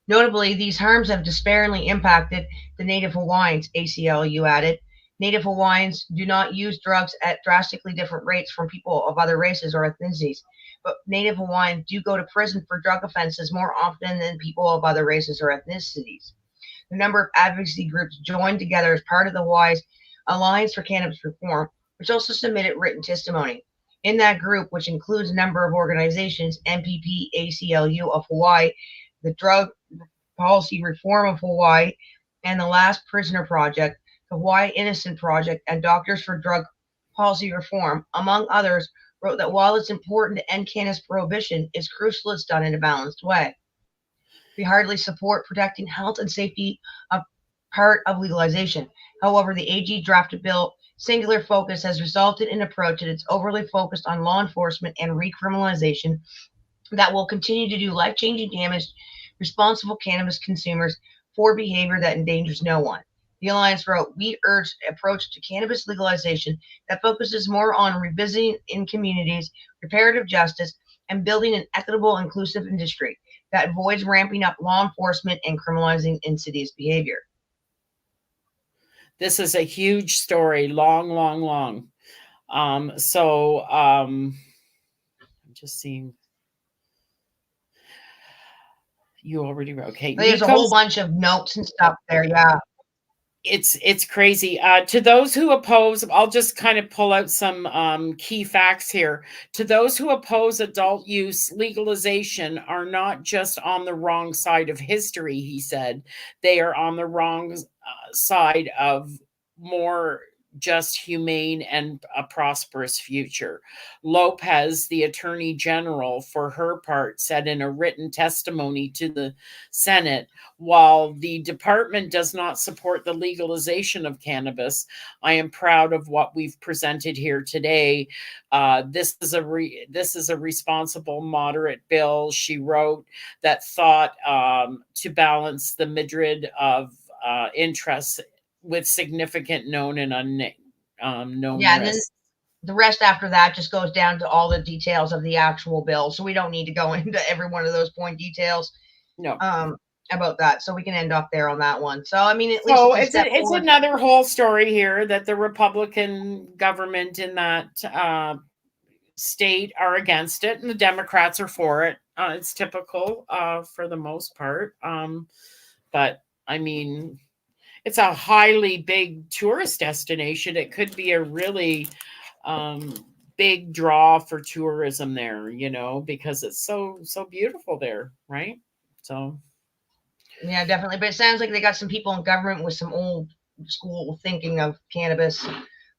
Speaker 3: Notably, these harms have disparately impacted the Native Hawaiians, ACLU added. Native Hawaiians do not use drugs at drastically different rates from people of other races or ethnicities, but Native Hawaiians do go to prison for drug offenses more often than people of other races or ethnicities. The number of advocacy groups joined together as part of the Hawaii's Alliance for Cannabis Reform, which also submitted written testimony. In that group, which includes a number of organizations, MPP, ACLU of Hawaii, the Drug Policy Reform of Hawaii, and the Last Prisoner Project, the Hawaii Innocent Project, and Doctors for Drug Policy Reform, among others, wrote that while it's important to end cannabis prohibition, it's crucial it's done in a balanced way. We hardly support protecting health and safety a part of legalization. However, the AG drafted bill singular focus has resulted in an approach that is overly focused on law enforcement and recriminalization that will continue to do life-changing damage to responsible cannabis consumers for behavior that endangers no one. The Alliance wrote, we urge an approach to cannabis legalization that focuses more on revisiting in communities, reparative justice, and building an equitable, inclusive industry that avoids ramping up law enforcement and criminalizing insidious behavior.
Speaker 4: This is a huge story, long. I'm just seeing. You already wrote. Okay.
Speaker 3: There's a whole bunch of notes and stuff there. Yeah.
Speaker 4: It's crazy. To those who oppose, I'll just kind of pull out some key facts here. To those who oppose adult use legalization are not just on the wrong side of history, he said. They are on the wrong side of more just humane and a prosperous future. Lopez, the Attorney General, for her part, said in a written testimony to the Senate, while the department does not support the legalization of cannabis, I am proud of what we've presented here today. This is a responsible, moderate bill, she wrote, that thought to balance the myriad of interests with significant known and unknown
Speaker 3: yeah,
Speaker 4: risks.
Speaker 3: And then the rest after that just goes down to all the details of the actual bill. So we don't need to go into every one of those point details.
Speaker 4: No.
Speaker 3: About that. So we can end up there on that one. So, I mean, at least
Speaker 4: it's another whole story here that the Republican government in that state are against it and the Democrats are for it. It's typical for the most part. But I mean, it's a highly big tourist destination. It could be a really big draw for tourism there, because it's so beautiful there, right? So
Speaker 3: yeah, definitely. But it sounds like they got some people in government with some old school thinking of cannabis,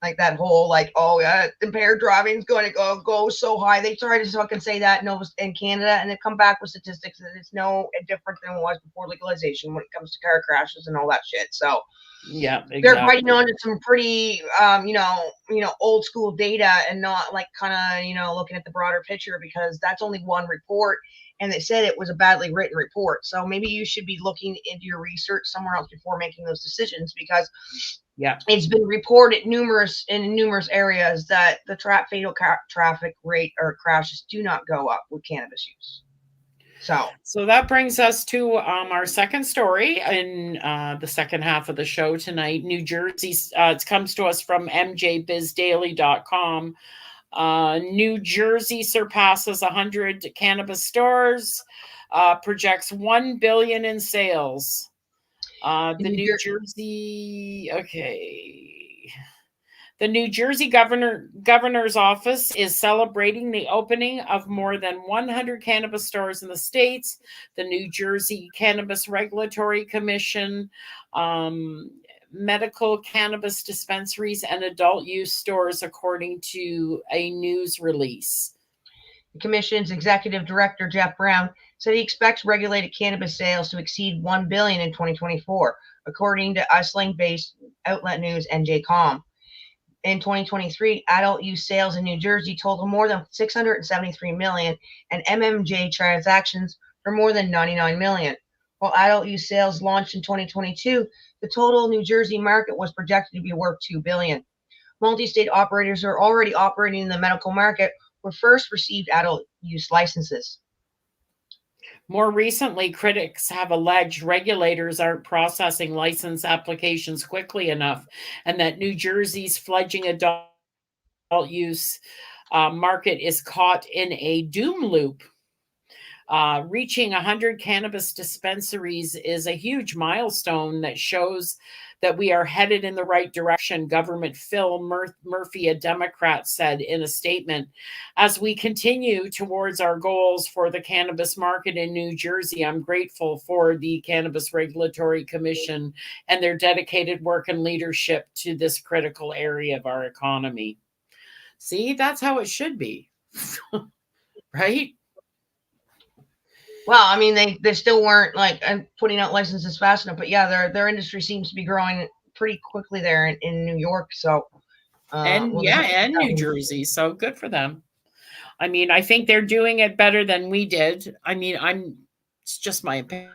Speaker 3: like that whole oh yeah, impaired driving is going to go so high. They tried to fucking say that in Canada, and they come back with statistics that it's no different than it was before legalization when it comes to car crashes and all that shit. So
Speaker 4: yeah, exactly.
Speaker 3: They're fighting on to some pretty old school data and not kind of looking at the broader picture, because that's only one report. And they said it was a badly written report. So maybe you should be looking into your research somewhere else before making those decisions, because it's been reported in numerous areas that the fatal traffic rate or crashes do not go up with cannabis use. So
Speaker 4: that brings us to our second story in the second half of the show tonight. New Jersey, it comes to us from mjbizdaily.com. New Jersey surpasses 100 cannabis stores, projects $1 billion in sales. The New Jersey governor's office is celebrating the opening of more than 100 cannabis stores in the states. The New Jersey Cannabis Regulatory Commission, medical cannabis dispensaries, and adult use stores, according to a news release.
Speaker 3: The Commission's executive director, Jeff Brown, said he expects regulated cannabis sales to exceed $1 billion in 2024, according to Iceland-based outlet news NJCom. In 2023, adult use sales in New Jersey totaled more than $673 million, and MMJ transactions were more than $99 million. While adult use sales launched in 2022, the total New Jersey market was projected to be worth $2 billion. Multi-state operators who are already operating in the medical market were first received adult use licenses.
Speaker 4: More recently, critics have alleged regulators aren't processing license applications quickly enough, and that New Jersey's fledgling adult use market is caught in a doom loop. Reaching 100 cannabis dispensaries is a huge milestone that shows that we are headed in the right direction, Government Phil Murphy, a Democrat, said in a statement. As we continue towards our goals for the cannabis market in New Jersey, I'm grateful for the Cannabis Regulatory Commission and their dedicated work and leadership to this critical area of our economy. See, that's how it should be, right?
Speaker 3: Well, I mean, they still weren't like putting out licenses fast enough, but yeah, their industry seems to be growing pretty quickly there in New York. So,
Speaker 4: And
Speaker 3: well,
Speaker 4: and New Jersey. So good for them. I mean, I think they're doing it better than we did. I mean, it's just my opinion.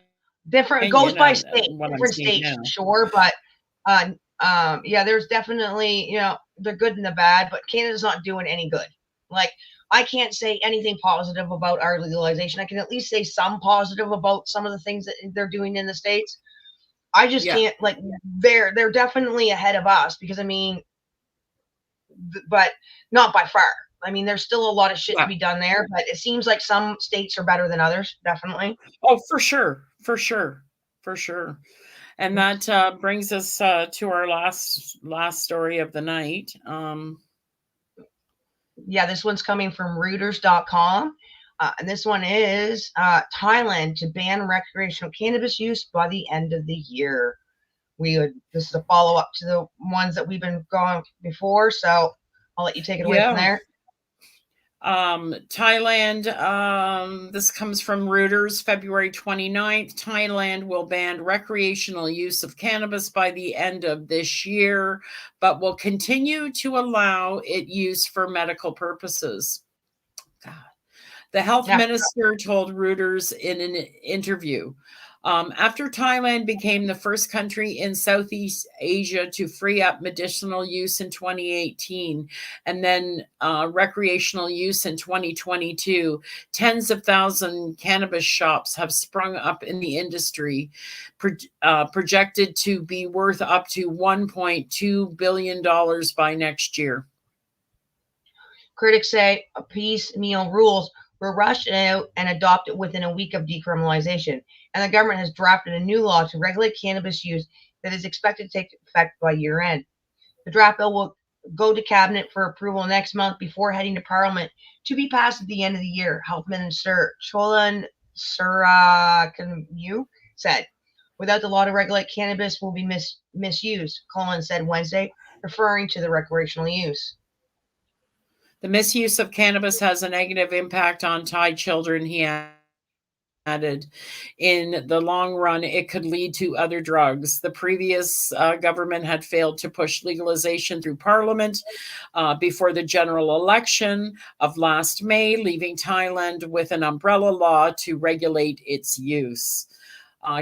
Speaker 3: Different, it goes by state,
Speaker 4: What I'm
Speaker 3: different
Speaker 4: seeing
Speaker 3: states,
Speaker 4: now.
Speaker 3: sure, but yeah, there's definitely, the good and the bad, but Canada's not doing any good. Like, I can't say anything positive about our legalization. I can at least say some positive about some of the things that they're doing in the States. I just
Speaker 4: Yeah.
Speaker 3: can't, like, they're definitely ahead of us because, I mean, but not by far. I mean, there's still a lot of shit to
Speaker 4: Yeah.
Speaker 3: be done there, but it seems like some states are better than others, definitely.
Speaker 4: Oh, for sure. For sure. For sure. And that brings us to our last story of the night.
Speaker 3: Yeah, this one's coming from Reuters.com. And this one is Thailand to ban recreational cannabis use by the end of the year. This is a follow up to the ones that we've been going before, so I'll let you take it away from there.
Speaker 4: Thailand, this comes from Reuters, February 29th. Thailand will ban recreational use of cannabis by the end of this year, but will continue to allow it use for medical purposes. God. The health minister told Reuters in an interview, after Thailand became the first country in Southeast Asia to free up medicinal use in 2018 and then recreational use in 2022, tens of thousands cannabis shops have sprung up in the industry, projected to be worth up to $1.2 billion by next year.
Speaker 3: Critics say piecemeal rules were rushed out and adopted within a week of decriminalization, and the government has drafted a new law to regulate cannabis use that is expected to take effect by year end. The draft bill will go to cabinet for approval next month before heading to parliament to be passed at the end of the year, Health Minister Cholan Surakamu said. Without the law to regulate cannabis will be misused, Cholan said Wednesday, referring to the recreational use.
Speaker 4: The misuse of cannabis has a negative impact on Thai children, he added. In the long run, it could lead to other drugs. The previous government had failed to push legalization through parliament before the general election of last May, leaving Thailand with an umbrella law to regulate its use.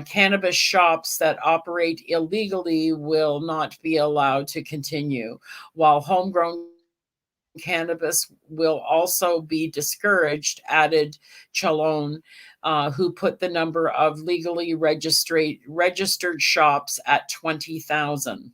Speaker 4: Cannabis shops that operate illegally will not be allowed to continue, while homegrown cannabis will also be discouraged, added Chalon, who put the number of legally registered shops at 20,000.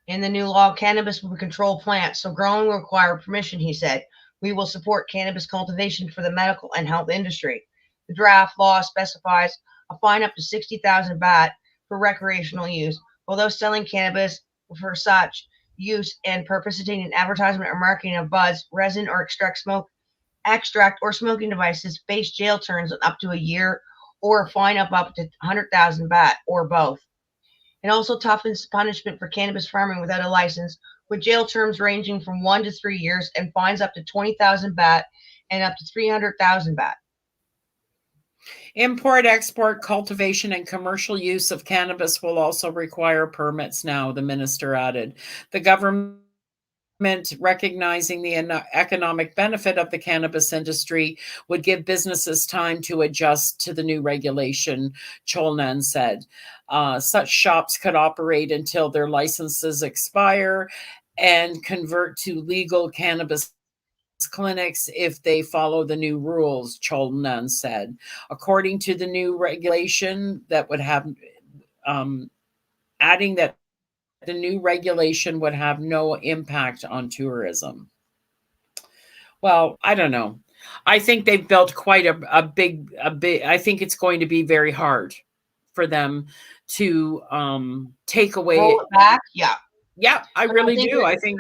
Speaker 3: In the new law, cannabis will be controlled plants, so growing will require permission, he said. We will support cannabis cultivation for the medical and health industry. The draft law specifies a fine up to 60,000 baht for recreational use, although selling cannabis for such use and participating in advertisement or marketing of buds, resin, or extract or smoking devices face jail terms of up to a year or a fine of up to 100,000 baht or both. It also toughens punishment for cannabis farming without a license, with jail terms ranging from 1 to 3 years and fines up to 20,000 baht and up to 300,000 baht.
Speaker 4: Import, export, cultivation, and commercial use of cannabis will also require permits now, the minister added. The government, recognizing the economic benefit of the cannabis industry, would give businesses time to adjust to the new regulation, Cholnan said. Such shops could operate until their licenses expire and convert to legal cannabis clinics if they follow the new rules, Cholnan said. According to the new regulation, that would have, adding that the new regulation would have no impact on tourism. Well, I don't know. I think they've built quite a big. I think it's going to be very hard for them to take away.
Speaker 3: Roll it back, yeah.
Speaker 4: Yeah, I really do. I think.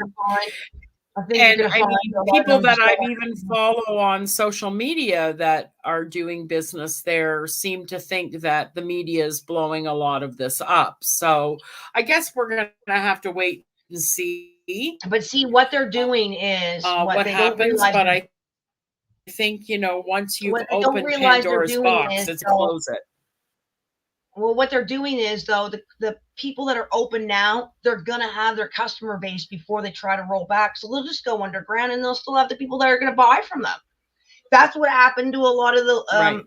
Speaker 4: And I mean, people that I even follow on social media that are doing business there seem to think that the media is blowing a lot of this up. So I guess we're going to have to wait and see.
Speaker 3: But see, what they're doing is
Speaker 4: what happens. But think, once you've
Speaker 3: What they don't
Speaker 4: opened
Speaker 3: realize they're
Speaker 4: Pandora's
Speaker 3: doing
Speaker 4: box,
Speaker 3: is,
Speaker 4: it's
Speaker 3: though,
Speaker 4: close it.
Speaker 3: well, what they're doing is, though, the people that are open now, they're going to have their customer base before they try to roll back. So they'll just go underground and they'll still have the people that are going to buy from them. That's what happened to a lot of the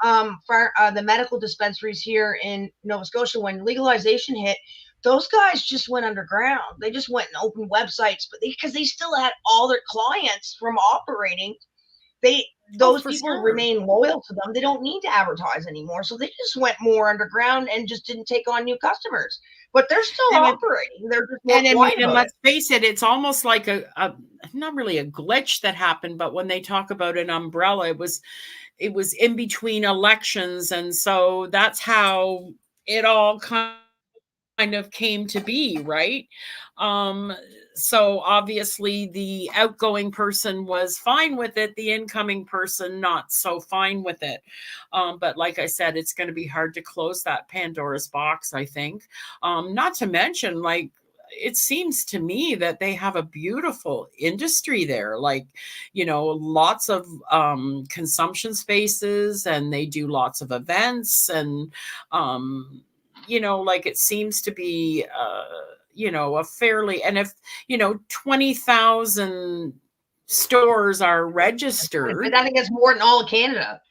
Speaker 3: the medical dispensaries here in Nova Scotia when legalization hit. Those guys just went underground. They just went and opened websites, but because they still had all their clients from operating, those people remain loyal to them. They don't need to advertise anymore. So they just went more underground and just didn't take on new customers. But they're still operating. They're just more quiet about
Speaker 4: let's face it, it's almost like a not really a glitch that happened, but when they talk about an umbrella, it was in between elections, and so that's how it all kind of came to be, right? So obviously the outgoing person was fine with it, the incoming person not so fine with it. But like I said, it's going to be hard to close that Pandora's box, I think. Not to mention, like, it seems to me that they have a beautiful industry there, like, lots of consumption spaces, and they do lots of events, and like, it seems to be a fairly, and if 20,000 stores are registered,
Speaker 3: I think it's more than all of Canada.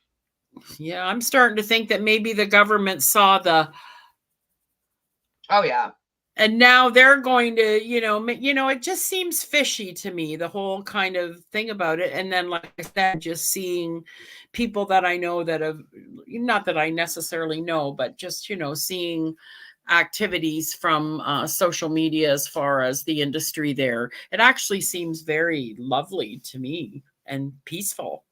Speaker 4: Yeah, I'm starting to think that maybe the government saw
Speaker 3: oh yeah,
Speaker 4: and now they're going to, it just seems fishy to me, the whole kind of thing about it. And then, like I said, just seeing people that I know that have, not that I necessarily know, but just, seeing activities from social media as far as the industry there. It actually seems very lovely to me and peaceful.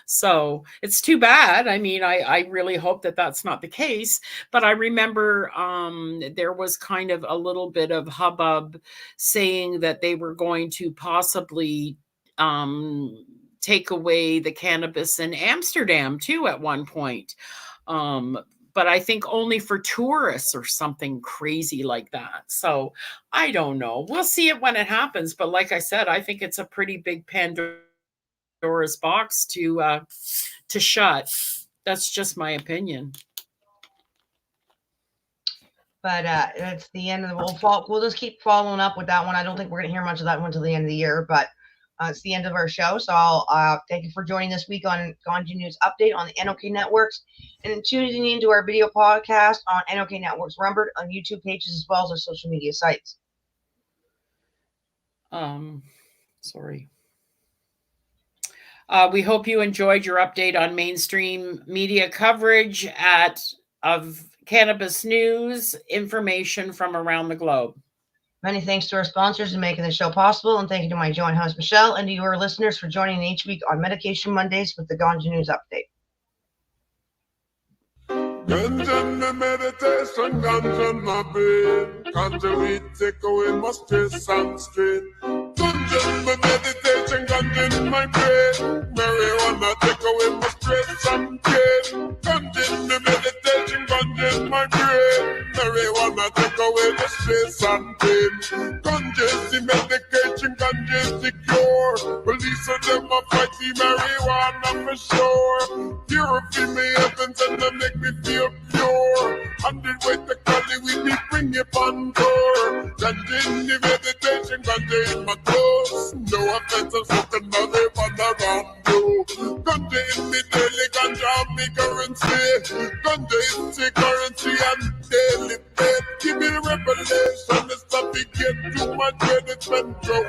Speaker 4: So it's too bad. I mean, I really hope that that's not the case. But I remember there was kind of a little bit of hubbub saying that they were going to possibly take away the cannabis in Amsterdam too at one point. But I think only for tourists or something crazy like that. So I don't know. We'll see it when it happens. But like I said, I think it's a pretty big Pandora's box to shut. That's just my opinion.
Speaker 3: But that's the end of the we'll just keep following up with that one. I don't think we're going to hear much of that one until the end of the year, but it's the end of our show. So I'll thank you for joining this week on Ganja News Update on the NOK Networks, and tuning into our video podcast on NOK Networks Rumbled on YouTube pages as well as our social media sites.
Speaker 4: Sorry. We hope you enjoyed your update on mainstream media coverage of cannabis news, information from around the globe.
Speaker 3: Many thanks to our sponsors for making the show possible, and thank you to my joint host, Michele, and to your listeners for joining each week on Medication Mondays with the Ganja News Update.
Speaker 2: Ganja my meditation, ganja my brain. Ganja we take away my stress and strain. Ganja my meditation, ganja in my brain. Marijuana take away my stress and pain. Ganja my meditation, ganja in my brain. Marijuana take away the stress and pain. Ganja is the medication, ganja is the cure. Police of them a fight the marijuana for sure. Purify me essence and they make me feel pure. 100 way to Cali, we be bring it on tour. Ganja in the meditation, ganja in my clothes. No offense, I'm smoking another one around you. Ganja in me daily, ganja me currency. Ganja is the currency and daily pay. Give me the revelation, it's not to get too much credit and throw